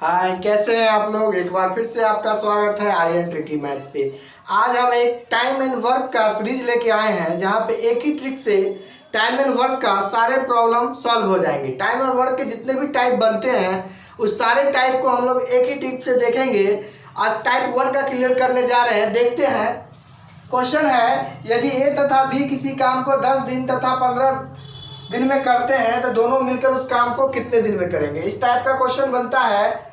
हाय, कैसे हैं आप लोग। एक बार फिर से आपका स्वागत है आर्यन ट्रिकी मैथ पे। आज हम एक टाइम एंड वर्क का सीरीज लेके आए हैं जहां पे एक ही ट्रिक से टाइम एंड वर्क का सारे प्रॉब्लम सॉल्व हो जाएंगे। टाइम एंड वर्क के जितने भी टाइप बनते हैं उस सारे टाइप को हम लोग एक ही ट्रिक से देखेंगे। आज टाइप 1 का क्लियर करने जा रहे हैं। देखते हैं, क्वेश्चन है यदि ए तथा बी किसी काम को 10 दिन तथा 15 दिन में करते हैं तो दोनों मिलकर उस काम को कितने दिन में करेंगे। इस टाइप का क्वेश्चन बनता है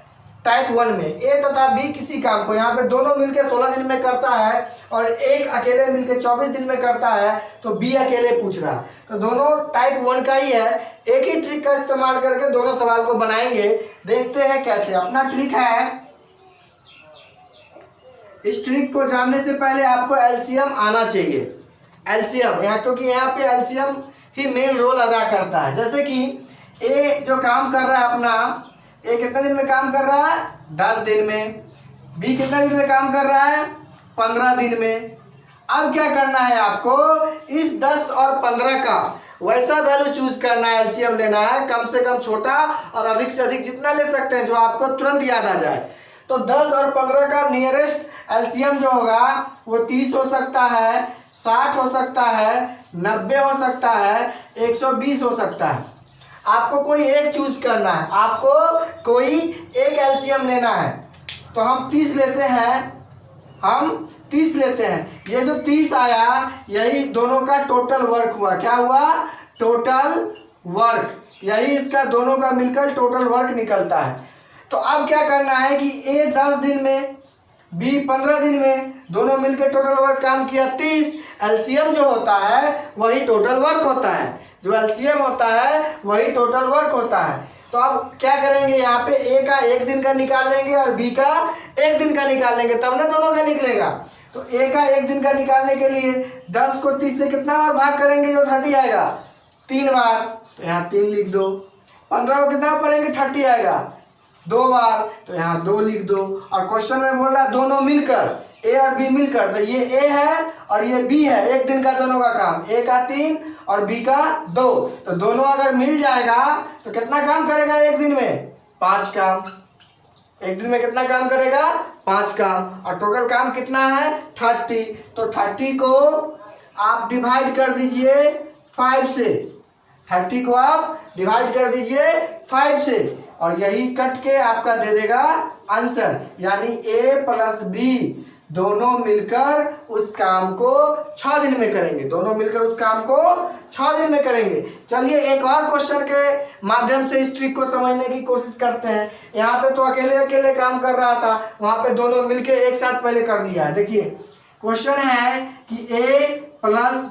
टाइप 1 में। ए तथा बी किसी काम को, यहाँ पे दोनों मिलकर 16 दिन में करता है और एक अकेले मिलकर 24 दिन में करता है, तो बी अकेले पूछ रहा। तो दोनों टाइप 1 का ही है। एक ही ट्रिक का इस्तेमाल करके दोनों सवाल को बनाएंगे। देखते हैं कैसे। अपना ट्रिक है, इस ट्रिक को जानने से पहले आपको एलसीएम आना चाहिए। एलसीएम यहाँ, क्योंकि यहाँ पे एलसीएम ही मेन रोल अदा करता है। जैसे कि ए जो काम कर रहा है अपना, ए कितने दिन में काम कर रहा है 10 दिन में, बी कितने दिन में काम कर रहा है 15 दिन में। अब क्या करना है आपको, इस 10 और 15 का वैसा वैल्यू चूज करना है, एलसीएम लेना है। कम से कम छोटा और अधिक से अधिक जितना ले सकते हैं जो आपको तुरंत याद आ जाए। तो 10 और 15 का नियरेस्ट एलसीएम जो होगा वो 30 हो सकता है, 60 हो सकता है, 90 हो सकता है, 120 हो सकता है। आपको कोई एक चूज करना है, आपको कोई एक एलसीएम लेना है। तो हम 30 लेते हैं, ये जो 30 आया यही दोनों का टोटल वर्क हुआ। क्या हुआ, टोटल वर्क। यही इसका दोनों का मिलकर टोटल वर्क निकलता है। तो अब क्या करना है कि ए 10 दिन में, बी 15 दिन में, दोनों मिलकर टोटल वर्क काम किया 30। एलसीएम जो होता है वही टोटल वर्क होता है, जो एलसीएम होता है वही टोटल वर्क होता है। तो अब क्या करेंगे, यहाँ पे ए का 1 दिन का निकाल लेंगे और बी का 1 दिन का निकाल लेंगे, तब ना दोनों का निकलेगा। तो ए का 1 दिन का निकालने के लिए 10 को 30 से कितना बार भाग करेंगे जो 30 आएगा, 3 बार। तो यहाँ 3 लिख दो। 15 को कितना पढ़ेंगे, 30 आएगा 2 बार, तो यहाँ 2 लिख दो। और क्वेश्चन में बोल रहा दोनों मिलकर, ए और बी मिलकर, तो ये ए है और ये बी है, 1 दिन का दोनों का काम, ए का 3 और बी का 2। तो दोनों अगर मिल जाएगा तो कितना काम करेगा एक दिन में, 5 काम। एक दिन में कितना काम करेगा, 5 काम। और टोटल काम कितना है 30। तो 30 को आप डिवाइड कर दीजिए 5 से, 30 को आप डिवाइड कर दीजिए 5 से, और यही कट के आपका दे देगा आंसर। यानी ए प्लस बी दोनों मिलकर उस काम को 6 दिन में करेंगे। दोनों मिलकर उस काम को 6 दिन में करेंगे। चलिए एक और क्वेश्चन के माध्यम से इस ट्रिक को समझने की कोशिश करते हैं। यहाँ पे तो अकेले अकेले काम कर रहा था, वहां पे दोनों मिलकर एक साथ पहले कर लिया है। देखिए क्वेश्चन है कि ए प्लस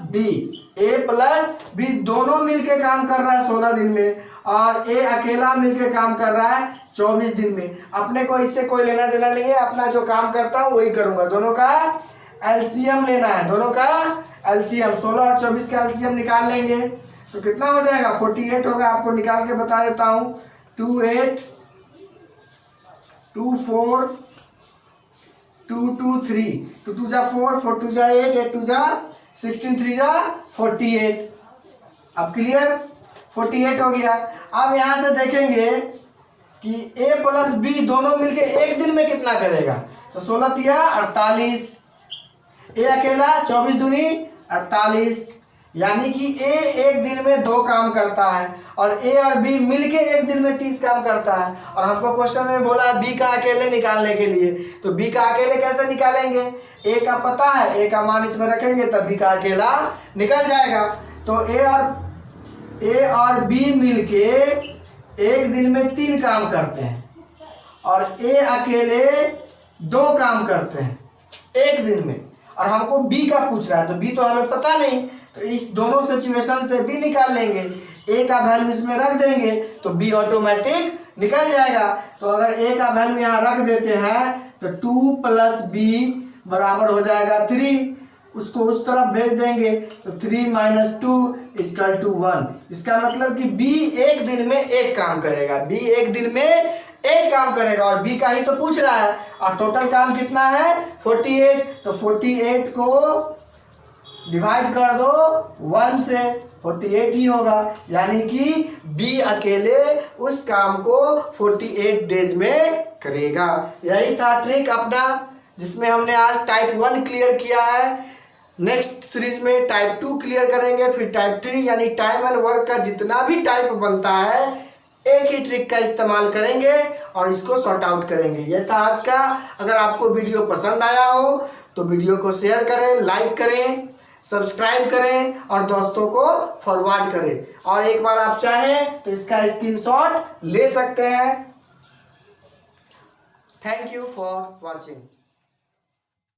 बी दोनों मिलके काम कर रहा है 16 दिन में, और ए अकेला मिलके काम कर रहा है 24 दिन में। अपने को इससे कोई लेना देना नहीं है, अपना जो काम करता हूँ वही करूंगा। दोनों का एलसीएम लेना है, दोनों का एलसीएम 16 और 24 का एलसीएम निकाल लेंगे तो कितना हो जाएगा, 48 होगा। आपको निकाल के बता देता हूँ, 2 8 2 4 2 2 3, 2 2 जा 4, 4 2 जा 8, 8 2 जा 16, 3 जा 48। अब क्लियर, 48 हो गया। अब यहाँ से देखेंगे कि ए प्लस बी दोनों मिलके एक दिन में कितना करेगा। तो 16 तिया 48, ए अकेला 24 दूनी 48, यानी कि ए एक दिन में 2 काम करता है और ए और बी मिलके एक दिन में 30 काम करता है। और हमको क्वेश्चन में बोला बी का अकेले निकालने के लिए, तो बी का अकेले कैसे निकालेंगे, ए का पता है, ए का मान इसमें रखेंगे तब बी का अकेला निकल जाएगा। तो ए और बी मिलके एक दिन में 3 काम करते हैं और ए अकेले 2 काम करते हैं एक दिन में। और हमको बी का पूछ रहा है, तो बी तो हमें पता नहीं, तो इस दोनों सिचुएशन से बी निकाल लेंगे। ए का वैल्यू इसमें रख देंगे तो बी ऑटोमेटिक निकल जाएगा। तो अगर ए का वैल्यू यहाँ रख देते हैं तो 2 प्लस बी बराबर हो जाएगा 3, उसको उस तरफ भेज देंगे तो 3 - 2 = 1। इसका मतलब कि बी एक दिन में 1 काम करेगा, बी एक दिन में 1 काम करेगा, और बी का ही तो पूछ रहा है। और टोटल काम कितना है 48, तो 48 को डिवाइड कर दो 1 से, 48 ही होगा। यानी कि बी अकेले उस काम को 48 डेज में करेगा। यही था ट्रिक अपना, जिसमें हमने आज टाइप 1 क्लियर किया है। नेक्स्ट सीरीज में टाइप 2 क्लियर करेंगे, फिर टाइप 3, यानी टाइम एंड वर्क का जितना भी टाइप बनता है एक ही ट्रिक का इस्तेमाल करेंगे और इसको सॉर्ट आउट करेंगे। यह था आज का। अगर आपको वीडियो पसंद आया हो तो वीडियो को शेयर करें, लाइक करें, सब्सक्राइब करें और दोस्तों को फॉरवर्ड करें। और एक बार आप चाहें तो इसका स्क्रीनशॉट ले सकते हैं। Thank you for watching.